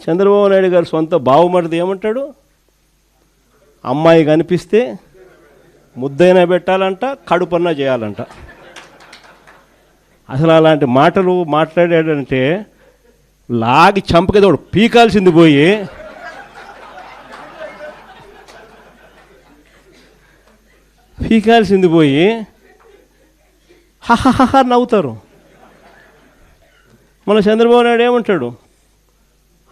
చంద్రబాబు నాయుడు గారు సొంత బావమరిది ఏమంటాడు? అమ్మాయి కనిపిస్తే ముద్దైనా పెట్టాలంట, కడుపన్నా చేయాలంట. అసలు అలాంటి మాటలు మాట్లాడాడంటే లాగి చంపకేదోడు పీకాల్సింది పోయి హహహహ నవ్వుతారు. మన చంద్రబాబు నాయుడు ఏమంటాడు?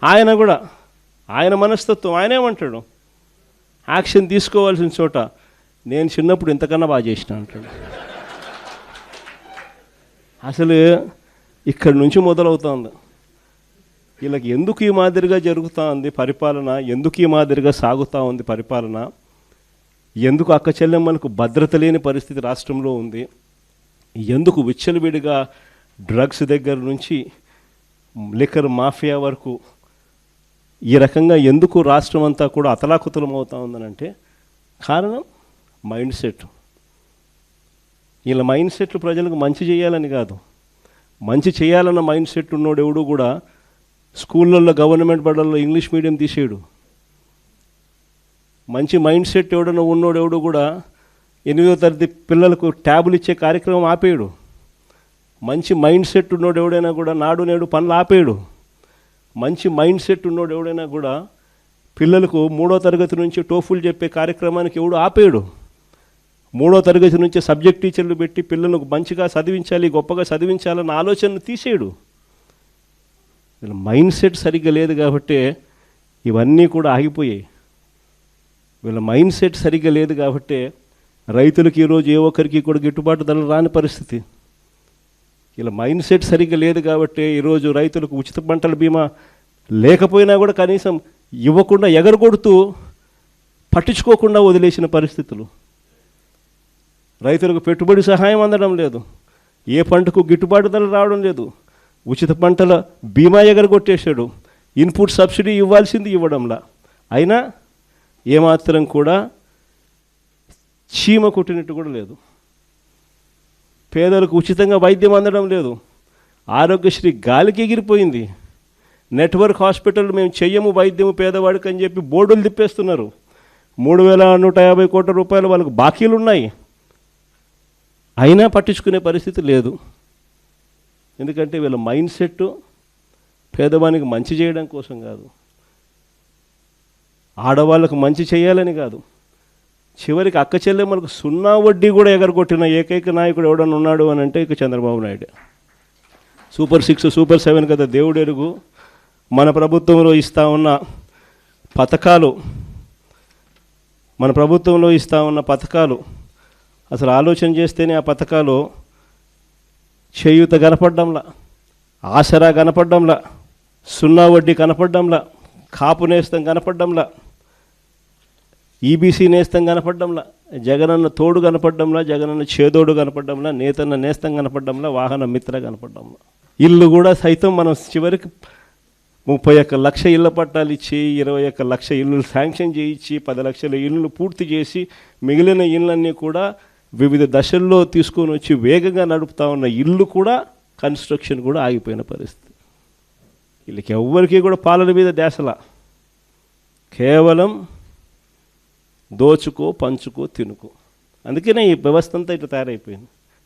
ఆయన కూడా ఆయన మనస్తత్వం ఆయన ఏమంటాడు? యాక్షన్ తీసుకోవాల్సిన చోట నేను చిన్నప్పుడు ఇంతకన్నా బాగా చేసిన అంటాడు. అసలు ఇక్కడి నుంచి మొదలవుతుంది. వీళ్ళకి ఎందుకు ఈ మాదిరిగా జరుగుతూ ఉంది పరిపాలన, ఎందుకు ఈ మాదిరిగా సాగుతూ ఉంది పరిపాలన, ఎందుకు అక్క చెల్లెమ్మలకు భద్రత లేని పరిస్థితి రాష్ట్రంలో ఉంది, ఎందుకు విచ్చలవిడిగా డ్రగ్స్ దగ్గర నుంచి లిక్కర్ మాఫియా వరకు ఈ రకంగా ఎందుకు రాష్ట్రం అంతా కూడా అతలాకుతలం అవుతూ ఉందనంటే కారణం మైండ్ సెట్. వీళ్ళ మైండ్ సెట్లు ప్రజలకు మంచి చేయాలని కాదు, మంచి చేయాలన్న మైండ్ సెట్ ఉన్నోడు ఎవడు కూడా స్కూళ్ళల్లో గవర్నమెంట్ బడుల్లో ఇంగ్లీష్ మీడియం తీసేయడు. మంచి మైండ్ సెట్ ఎవడన్నా ఉన్నోడు ఎవడు కూడా 8వ తరగతి పిల్లలకు ట్యాబులు ఇచ్చే కార్యక్రమం ఆపేయడు. మంచి మైండ్ సెట్ ఉన్నోడు ఎవడైనా కూడా నాడు నేడు పనులు ఆపేయడు. మంచి మైండ్ సెట్ ఉన్నోడు ఎవడైనా కూడా పిల్లలకు 3వ తరగతి నుంచి టోఫుల్ చెప్పే కార్యక్రమానికి ఎవడు ఆపేయడు. 3వ తరగతి నుంచి సబ్జెక్ట్ టీచర్లు పెట్టి పిల్లలకు మంచిగా చదివించాలి, గొప్పగా చదివించాలన్న ఆలోచనను తీసేయడు. వీళ్ళ మైండ్ సెట్ సరిగ్గా లేదు కాబట్టి ఇవన్నీ కూడా ఆగిపోయాయి. వీళ్ళ మైండ్ సెట్ సరిగ్గా లేదు కాబట్టి రైతులకు ఈరోజు ఏ ఒక్కరికి కూడా గిట్టుబాటు ధరలు రాని పరిస్థితి. ఇలా మైండ్ సెట్ సరిగ్గా లేదు కాబట్టి ఈరోజు రైతులకు ఉచిత పంటల బీమా లేకపోయినా కూడా కనీసం ఇవ్వకుండా ఎగరగొడుతూ పట్టించుకోకుండా వదిలేసిన పరిస్థితులు. రైతులకు పెట్టుబడి సహాయం అందడం లేదు, ఏ పంటకు గిట్టుబాటు ధరలు రావడం లేదు, ఉచిత పంటల బీమా ఎగరగొట్టేశాడు, ఇన్పుట్ సబ్సిడీ ఇవ్వాల్సింది ఇవ్వడంలా, అయినా ఏమాత్రం కూడా చీమ కొట్టినట్టు కూడా లేదు. పేదలకు ఉచితంగా వైద్యం అందడం లేదు, ఆరోగ్యశ్రీ గాలికి ఎగిరిపోయింది. నెట్వర్క్ హాస్పిటల్ మేము చెయ్యము వైద్యము పేదవాడికి అని చెప్పి బోర్డులు తిప్పేస్తున్నారు. 3,150 కోట్ల రూపాయలు వాళ్ళకు బాకీలు ఉన్నాయి, అయినా పట్టించుకునే పరిస్థితి లేదు. ఎందుకంటే వీళ్ళ మైండ్ సెట్ పేదవానికి మంచి చేయడం కోసం కాదు, ఆడవాళ్ళకు మంచి చేయాలని కాదు, చివరికి అక్క చెల్లెమ్మలకు 0 వడ్డీ కూడా ఎగరగొట్టిన ఏకైక నాయకుడు ఎవడన్నా ఉన్నాడు అని అంటే ఇక చంద్రబాబు నాయుడు. సూపర్ 6 సూపర్ 7 కదా దేవుడు ఎరుగు. మన ప్రభుత్వంలో ఇస్తూ ఉన్న పథకాలు అసలు ఆలోచన చేస్తేనే ఆ పథకాలు చేయూత కనపడ్డంలా, ఆసరా కనపడ్డంలా, 0 వడ్డీ కనపడ్డంలా, కాపు నేస్తం కనపడ్డంలా, ఈబీసీ నేస్తం కనపడ్డంలా, జగనన్న తోడు కనపడ్డంలా, జగనన్న చేదోడు కనపడ్డంలా, నేతన్న నేస్తం కనపడ్డంలా, వాహన మిత్ర కనపడ్డంలా. ఇల్లు కూడా సైతం మనం చివరికి 31 లక్ష ఇళ్ళ పట్టాలు ఇచ్చి 21 లక్ష ఇళ్ళు శాంక్షన్ చేయించి 10 లక్షల ఇళ్ళు పూర్తి చేసి మిగిలిన ఇళ్ళన్నీ కూడా వివిధ దశల్లో తీసుకొని వచ్చి వేగంగా నడుపుతా ఉన్న ఇల్లు కూడా కన్స్ట్రక్షన్ కూడా ఆగిపోయిన పరిస్థితి. వీళ్ళకి ఎవ్వరికీ కూడా పాలన మీద ధ్యాసలా, కేవలం దోచుకో పంచుకో తినుకో. అందుకనే ఈ వ్యవస్థ అంతా ఇట్లా తయారైపోయింది.